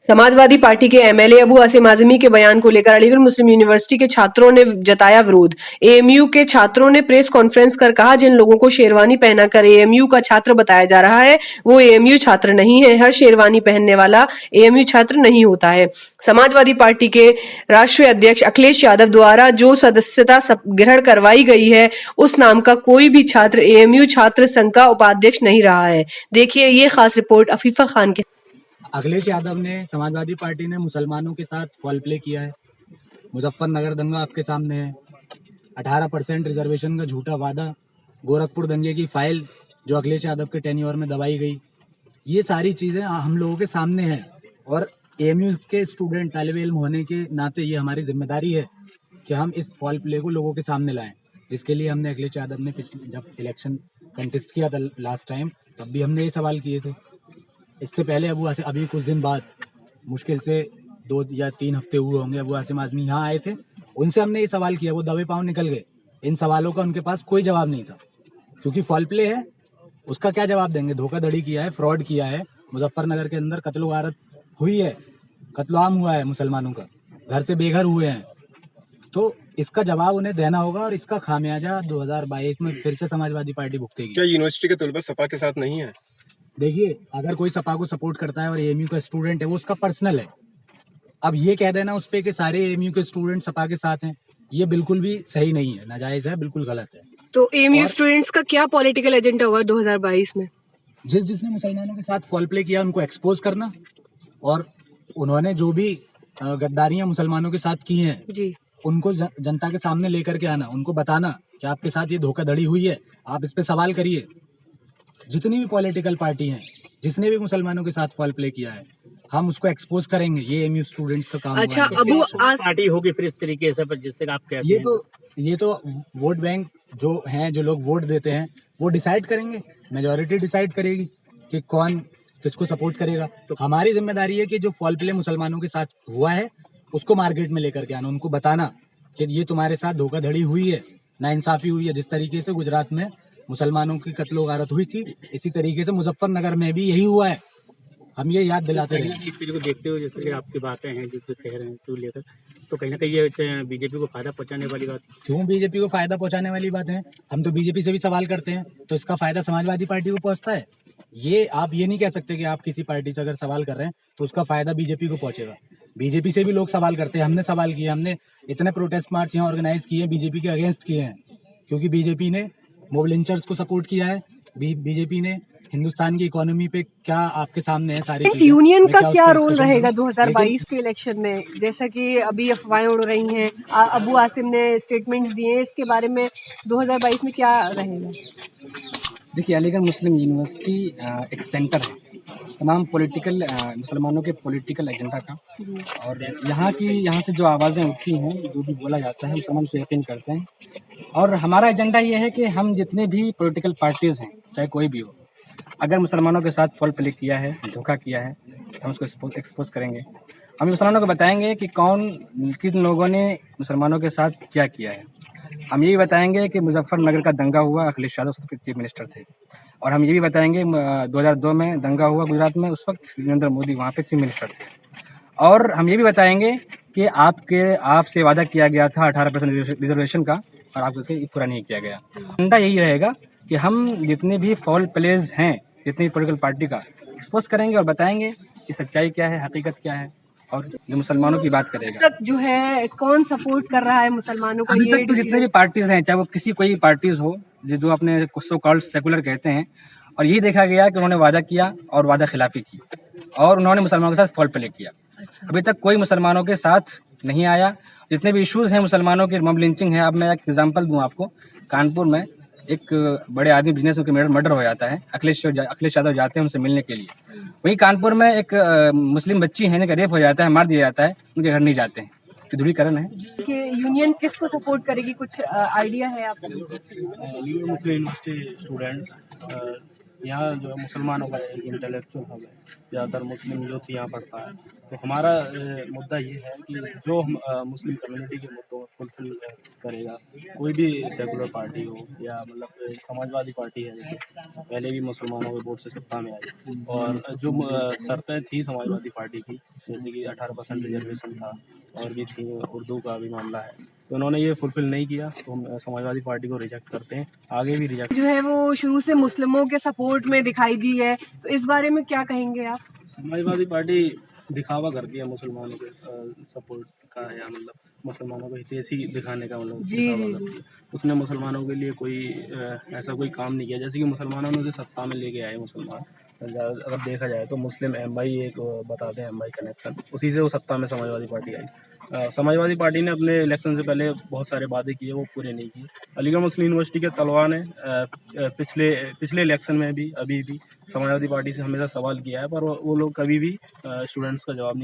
Samajwadi party के MLA Abu Asim Azmi के बयान को लेकर अलीगढ़ मुस्लिम यूनिवर्सिटी के छात्रों ने जताया विरोध। एएमयू के छात्रों ने प्रेस कॉन्फ्रेंस कर कहा, जिन लोगों को शेरवानी पहनाकर एएमयू का छात्र बताया जा रहा है वो एएमयू छात्र नहीं है। हर शेरवानी पहनने वाला एएमयू छात्र नहीं होता है। समाजवादी पार्टी के राष्ट्रीय अध्यक्ष अखिलेश यादव द्वारा जो सदस्यता ग्रहण करवाई गई है उस नाम का कोई भी छात्र एएमयू छात्र संघ का उपाध्यक्ष नहीं रहा है। देखिए ये खास रिपोर्ट अफीफा खान के। अखिलेश यादव ने समाजवादी पार्टी ने मुसलमानों के साथ फॉल प्ले किया है। मुजफ्फरनगर दंगा आपके सामने है, 18% रिजर्वेशन का झूठा वादा, गोरखपुर दंगे की फाइल जो अखिलेश यादव के टेन्योर में दबाई गई, ये सारी चीज़ें हम लोगों के सामने हैं। और एएमयू के स्टूडेंट तालिब इल्म होने के नाते ये हमारी जिम्मेदारी है कि हम इस फॉल प्ले को लोगों के सामने लाएं, जिसके लिए हमने अखिलेश यादव ने जब इलेक्शन कंटेस्ट किया था लास्ट टाइम, तब भी हमने ये सवाल किए थे। इससे पहले अभी कुछ दिन बाद, मुश्किल से 2 या 3 हफ्ते हुए होंगे, अबू आसिम आजमी यहाँ आए थे, उनसे हमने ये सवाल किया, वो दबे पाँव निकल गए। इन सवालों का उनके पास कोई जवाब नहीं था, क्योंकि फॉल प्ले है, उसका क्या जवाब देंगे। धोखाधड़ी किया है, फ्रॉड किया है, मुजफ्फरनगर के अंदर कत्ल गारत हुई है, कत्लेआम हुआ है, मुसलमानों का घर से बेघर हुए हैं, तो इसका जवाब उन्हें देना होगा और इसका खामियाजा 2022 में फिर से समाजवादी पार्टी भुगतेगी। क्या यूनिवर्सिटी के तलबा सपा के साथ नहीं है? देखिए, अगर कोई सपा को सपोर्ट करता है और एएमयू का स्टूडेंट है, वो उसका पर्सनल है। अब ये कह देना उस पे कि सारे एएमयू के स्टूडेंट सपा के साथ हैं, ये बिल्कुल भी सही नहीं है, नाजायज है, बिल्कुल गलत है। तो एएमयू स्टूडेंट्स का क्या पॉलिटिकल एजेंडा होगा 2022 में? जिसने मुसलमानों के साथ फॉल प्ले किया उनको एक्सपोज करना, और उन्होंने जो भी गद्दारियां मुसलमानों के साथ की हैं जी, उनको जनता के सामने लेकर के आना, उनको बताना कि आपके साथ ये धोखाधड़ी हुई है, आप इस पे सवाल करिए। जितनी भी पॉलिटिकल पार्टी हैं, जिसने भी मुसलमानों के साथ फॉल प्ले किया है, हम उसको एक्सपोज करेंगे। ये एएमयू स्टूडेंट्स का काम अच्छा, हुआ है। अबू पार्टी होगी फिर इस तरीके से, पर जिस तरह आप कहते हैं ये तो वोट बैंक जो हैं, जो लोग वोट देते हैं, वो डिसाइड करेंगे, मेजॉरिटी डिसाइड करेगी कि कौन किसको सपोर्ट करेगा। तो हमारी जिम्मेदारी है कि जो फॉल प्ले मुसलमानों के साथ हुआ है उसको मार्केट में लेकर के आना, उनको बताना कि ये तुम्हारे साथ धोखाधड़ी हुई है, नाइंसाफी हुई है। जिस तरीके से गुजरात में मुसलमानों की कत्लो गारत हुई थी, इसी तरीके से मुजफ्फरनगर में भी यही हुआ है। हम ये याद दिलाते रहे। इस चीज को देखते हुए जैसे कि आपकी बातें हैं जो कह रहे हैं तो लेकर, तो कहीं ना कहीं ये बीजेपी को फायदा पहुंचाने वाली बात। क्यों बीजेपी को फायदा पहुंचाने वाली बात है? हम तो बीजेपी से भी सवाल करते हैं, तो इसका फायदा समाजवादी पार्टी को पहुंचता है। ये आप ये नहीं कह सकते कि आप किसी पार्टी से अगर सवाल कर रहे हैं तो उसका फायदा बीजेपी को पहुंचेगा। बीजेपी से भी लोग सवाल करते हैं, हमने सवाल किया, हमने इतने प्रोटेस्ट मार्च यहाँ ऑर्गेनाइज किए, बीजेपी के अगेंस्ट किए हैं, क्योंकि बीजेपी ने मोब लिंचर्स को सपोर्ट किया है। बीजेपी ने हिंदुस्तान की इकोनॉमी पे क्या आपके सामने है सारी चीजें। यूनियन का क्या रोल रहेगा 2022 के इलेक्शन में? जैसा कि अभी अफवाहें उड़ रही हैं, अबू आसिम ने स्टेटमेंट्स दिए हैं, इसके बारे में 2022 में क्या रहेगा? देखिए, अलीगढ़ मुस्लिम यूनिवर्सिटी एक सेंटर है तमाम पॉलिटिकल मुसलमानों के पॉलिटिकल एजेंडा का, और यहाँ से जो आवाज़ें उठती हैं, जो भी बोला जाता है, मुसलमान पे यकीन करते हैं। और हमारा एजेंडा ये है कि हम जितने भी पॉलिटिकल पार्टीज़ हैं, चाहे कोई भी हो, अगर मुसलमानों के साथ फॉल प्ले किया है, धोखा किया है, तो हम उसको एक्सपोज करेंगे। हम मुसलमानों को बताएंगे कि किन लोगों ने मुसलमानों के साथ क्या किया है। हम ये भी बताएंगे कि मुजफ्फरनगर का दंगा हुआ, अखिलेश यादव चीफ मिनिस्टर थे। और हम ये भी बताएंगे 2002 में दंगा हुआ गुजरात में, उस वक्त नरेंद्र मोदी वहाँ पे चीफ मिनिस्टर थे। और हम ये भी बताएंगे कि आपसे वादा किया गया था 18% रिजर्वेशन का, और आपको पूरा नहीं किया गया। एजेंडा यही रहेगा कि हम जितने भी फॉल प्लेज हैं, जितनी पॉलिटिकल पार्टी का एक्सपोज करेंगे और बताएंगे कि सच्चाई क्या है, हकीकत क्या है, और जो मुसलमानों की बात करेगा। तक जो है कौन सपोर्ट कर रहा है मुसलमानों को? अभी तक तो जितने भी पार्टीज हैं, चाहे वो कोई पार्टीज हो, जो अपने सो कॉल्ड सेकुलर कहते हैं, और यही देखा गया कि उन्होंने वादा किया और वादा खिलाफी की, और उन्होंने मुसलमानों के साथ फॉल प्ले किया। अभी तक कोई मुसलमानों के साथ नहीं आया। जितने भी इश्यूज हैं मुसलमानों के, मॉब लिंचिंग है। अब मैं एक एग्जांपल दूं आपको, कानपुर में एक बड़े आदमी बिजनेस के मर्डर हो जाता है, अखिलेश यादव जाते हैं उनसे मिलने के लिए। वहीं कानपुर में एक मुस्लिम बच्ची है, रेप हो जाता है, मार दिया जाता है, उनके घर नहीं जाते हैं। तो ध्रुवीकरण है कि यूनियन किसको सपोर्ट करेगी, कुछ आइडिया है आपको? मुस्लिम यूनिवर्सिटी स्टूडेंट यहाँ जो है मुसलमानों का एक इंटेलेक्चुअल हब है, ज़्यादातर मुस्लिम यूथ यहाँ पढ़ता है। तो हमारा मुद्दा ये है कि जो मुस्लिम कम्युनिटी के मुद्दों को फुलफिल करेगा, कोई भी सेकुलर पार्टी हो या मतलब समाजवादी पार्टी है, जैसे पहले भी मुसलमानों के वोट से सत्ता में आई, और जो शर्तें थी समाजवादी पार्टी की, जैसे कि 18% रिजर्वेशन था और भी थी, उर्दू का भी मामला है, तो उन्होंने ये फुलफिल नहीं किया, तो हम समाजवादी पार्टी को रिजेक्ट करते हैं, आगे भी रिजेक्ट। जो है वो शुरू से मुस्लिमों के सपोर्ट में दिखाई दी है, तो इस बारे में क्या कहेंगे आप? समाजवादी पार्टी दिखावा करती है मुसलमानों के सपोर्ट का, या मतलब मुसलमानों को हितैषी दिखाने का मतलब जी, दिखावा जी, करती है। उसने मुसलमानों के लिए कोई ऐसा कोई काम नहीं किया, जैसे कि मुसलमानों ने उसे सत्ता में लेके आए मुसलमान। अगर देखा जाए तो मुस्लिम एमआई एक बताते हैं, एमआई कनेक्शन, उसी से वो सत्ता में समाजवादी पार्टी आई। समाजवादी पार्टी ने अपने इलेक्शन से पहले बहुत सारे वादे किए, वो पूरे नहीं किए। अलीगढ़ मुस्लिम यूनिवर्सिटी के तलवा ने पिछले इलेक्शन में भी, अभी भी समाजवादी पार्टी से हमेशा सवाल किया है, पर वो लोग कभी भी स्टूडेंट्स का जवाब नहीं